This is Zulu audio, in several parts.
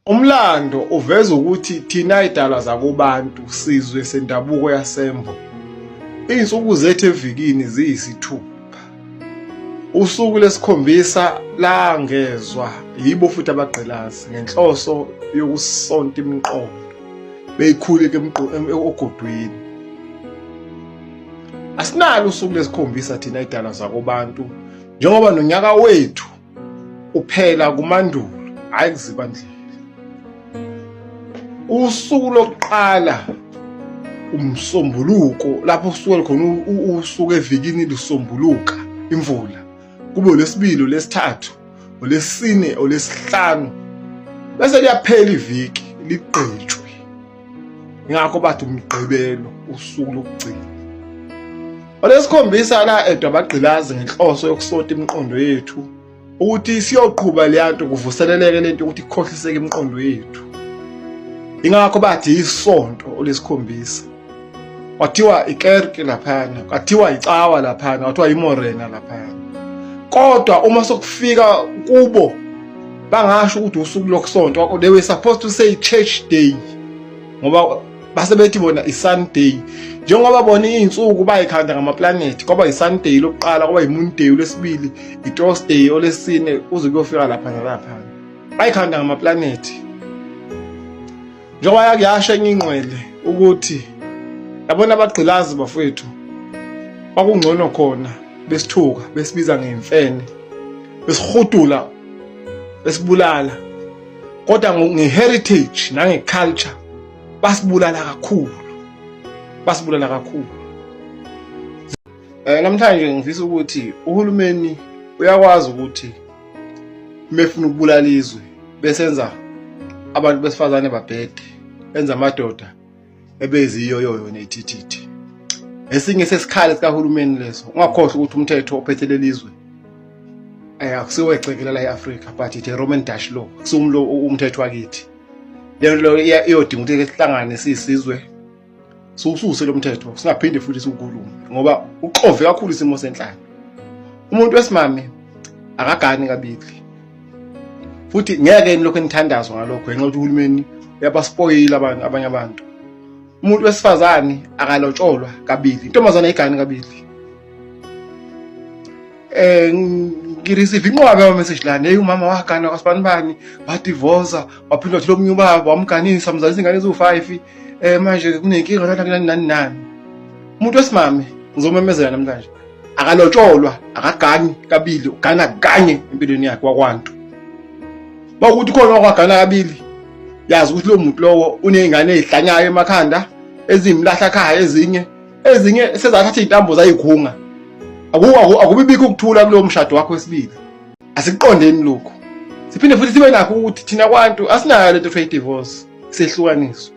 Umlando uveza ukuthi thina idalwa zakubantu sizwe sendabuko yasembo. Izinsuku zethu evikini ziyisithupha. Usuku lesikhombisa langezwa yibo futhi abagqilazi ngenhloso yokusonta imiqondo beyikhuleke ogodweni. Asinalo usuku lesikhombisa thina idalwa zakubantu njengoba nonyaka wethu uphela kumandulo hayi kuzibandlela. Usuku lokuqala umsombuluko lapho kusuka khona usuku evikini lusombuluka imvula kube lesibili lesithathu olesine olesihlanu bese liyaphela iviki liqhutshwe ngakho bathi umgqibelo usuku lokugcina olesikhombisa la edwabagqilazi ngenhloso yokusonta imiqondo yethu ukuthi siyoqhubha leyanto kuvuseleleke lento ukuthi ikhohliseke imiqondo yethu. Ingakho bathi isonto olesikhombisa kwathiwa ikerke laphana kwathiwa icawa laphana kwathiwa imorena laphana kodwa uma sokufika kubo bangasho ukuthi usuku lokusonto they were supposed to say church day ngoba basebethi bona iSunday njengoba bona izinsuku bayikhanda ngamaplanet kwaba iSunday lokuqala kwaba iMonday lesibili iThursday olesine kuze kuyofika laphana laphana bayikhanda ngamaplanet. Njengoba yakuyasha ingcwele ukuthi yabona abagqilazi bafethu bakungcono khona besithuka besibiza ngemfene besihudula besibulala kodwa ngeheritage nangeculture basibulala kakhulu. Namhlanje ngifisa ukuthi uhulumeni uyakwazi ukuthi mefuna ukubulala izwe besenza abantu besifazane babhede benza amadoda ebeziyoyoyo nethithithi. Esinye sesikhali sikahulumeni leso ungakhohlwa ukuthi umthetho ophethelele izwe akusiwe ecekela la eAfrica but it Roman Dutch law kusumlo umthetho wakithi. Lento lo iyodinga ukuthi sihlangane sisizwe sususe lo mthetho singaphinde futhi sikhulume ngoba uqove kakhulu isimo senhlalo. Umuntu wesimame akagani kabili futhi ngeke lokho enithandazo ngalokho ngenxa ukuthi uhulumeni uyabaspoila abanye abantu. Umuntu wesifazane akalotsholwa kabili intombazana igani kabili. Ngireceive inqwabe ama message lana hey umama wagana kwaSibanibani wadivorce waphinda wathi lo mnye ubaba wamganisa mzalisa ingane ezu5 manje kunenkinga nani. Umuntu wesimame ngizomemezela namhlanje akalotsholwa akagani kabili ugana kanye empilweni yakhe wakwantu. Bakuthi khona okwagana kabili yazi ukuthi lo muntu lowo unezingane ezihlanyayo emakhanda ezimlahla ekhaya ezinye sezathatha izintambo zayikhunga akubibikho ukuthula kulo mshado wakho wesibili. Asiqondeni lokho siphinde futhi sibe nakho ukuthi thina kwantu asinayo lento trade divorce sehlukaniswa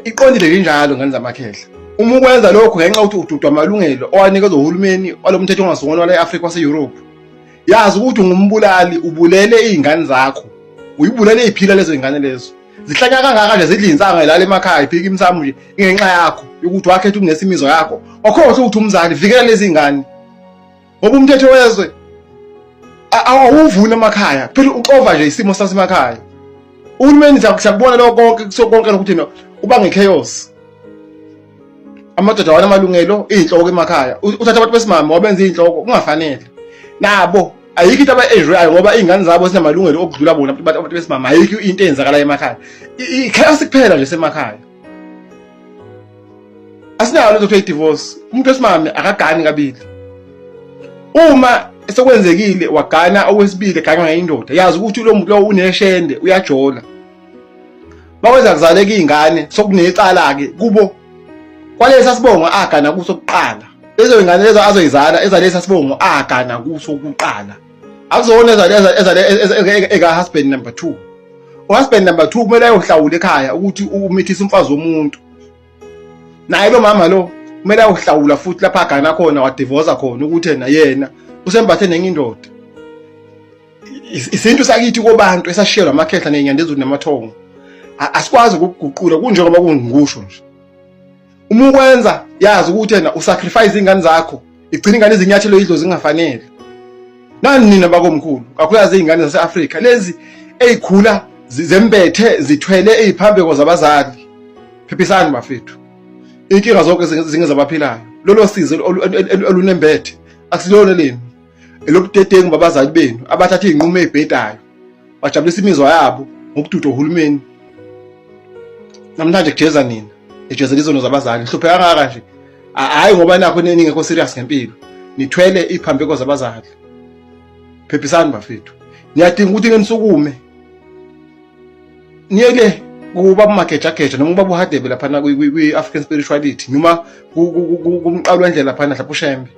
iqondile kanjalo ngani zamakhehla. Uma ukwenza lokho ngenxa ukuthi ududwa amalungelo owanikezwe uhulumeni walomthetho ongasungulwa la eAfrica wase-Europe yazi ukuthi ungumbulali ubulele izingane zakho uyibulele iziphila lezo izingane lezo zihlanya kangaka nje zidla insanga la emakhaya iphika imsamo nje ingenxa yakho ukuthi wakhetha ukunesa imizwa yakho okhohle ukuthi umzali vikela lezi zingane ngoba umthetho wezwe awuvuna emakhaya phela uqova nje isimo sasemakhaya. Uhulumeni sakubona lokho konke kusokonke ukuthi uba ngechaos. Amadoda wana amalungelo izinhloko emakhaya uthatha abantu besimame wabenza izinhloko kungafanele nabo ayikho into aba-enjoyayo ngoba izingane zabo sinamalungelo okudlula bona abantu besimama ayikho into eyenzakala emakhaya ichaos kuphela nje semakhaya. Asinayo lento divorce umuntu wesimame akagani kabili. Uma sekwenzekile wagana owesibili kanye ngayindoda yazi ukuthi lo muntu lo uneshende uyajola bakwenza kuzaleka izingane sokunecala ke kubo kwalesa sibongo agana kuso kuqala lezo ingane lezo azoyizala ezalesa sibongo agana kuso kuqala akuzona eka husband number 2. Husband number 2 kumele ayohlawula ekhaya ukuthi umithisa umfazi womuntu naye lo mama lo kumele ayohlawula futhi lapha agana khona wadivorce khona ukuthi yena usembathe nenye indoda. Isinto sakithi kubantu esashiyelwa amakhehla nenyandezulu namathongo asikwazi ukuguqula kunjengoba kungisho nje. Uma ukwenza yazi ukuthi usacrifice izingane zakho igcina ingane izinyathelo idlo zingafanele Nani nina bakomkhulu, kakhulukazi izingane zase-Afrika lezi ezikhula zembethe zithwele iziphambeko zabazali. Phephisani bafethu. Inkinga zonke zingezabaphilayo. Lolo sizo olunembethe asilona leni. Elobudedengu babazali benu abathatha izinqumo ezibhedayo. Bajabulisa imizwa yabo ngokududa uhulumeni. Namhlanje kujeza nina, ejezela izono zabazali. Hlupheka kangaka nje. Hayi ngoba nakho ningekho serious ngempilo. Nithwele iziphambeko zabazali. Phephisani bafethu. Niyadinga ukuthi ngenisukume. Niyele kuba mageja noma ubaba uHadebe lapha kwi-African spirituality noma kumqalo wendlela lapha lapha uShembe.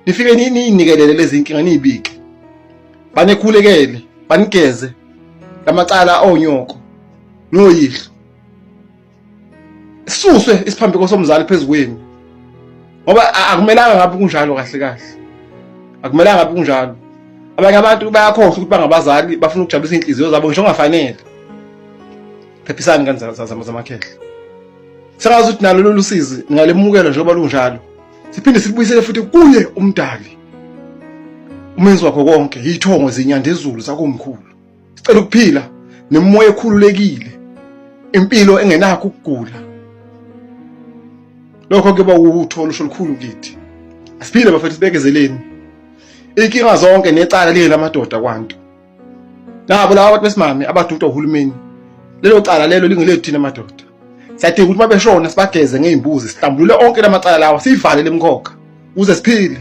Nifike ninikelele lezi inkinga nizibike. Banekhulekele, banigeze lamacala onyoko noyihlo. Sisuswe isiphambeko somzali phezukwenu. Ngoba akumelanga ngabe kunjalo kahle. Akumelanga ngabe kunjalo. Abanye abantu bayakhohlwa ukuthi bangabazali bafuna ukujabulisa inhliziyo zabo ngisho ongafanele. Phephisani kanjani zamakhehla. Sengazi ukuthi nalo lolu sizi ningalemukela njengoba lunjalo. Siphinde sibuyisele futhi kuye umdali. Umenzi wakho konke yithongo zinyandezulu zakomkhulu. Sicela ukuphila nemoya ekhululekile. Impilo engenakho ukugula. Lokho kuba utho olukhulu kithi. Asiphile bafethu sibekezeleni. Inkinga zonke necala leli lamadoda kwantu. Nabo laba abantu besimame abaduda uhulumeni. Lelo cala lelo lingelethu thina madoda. Siyadinga ukuthi mabeshona sibageze ngeimbuzi sihlambulule onke lamacala lawa sivale lemkhokha ukuze siphile.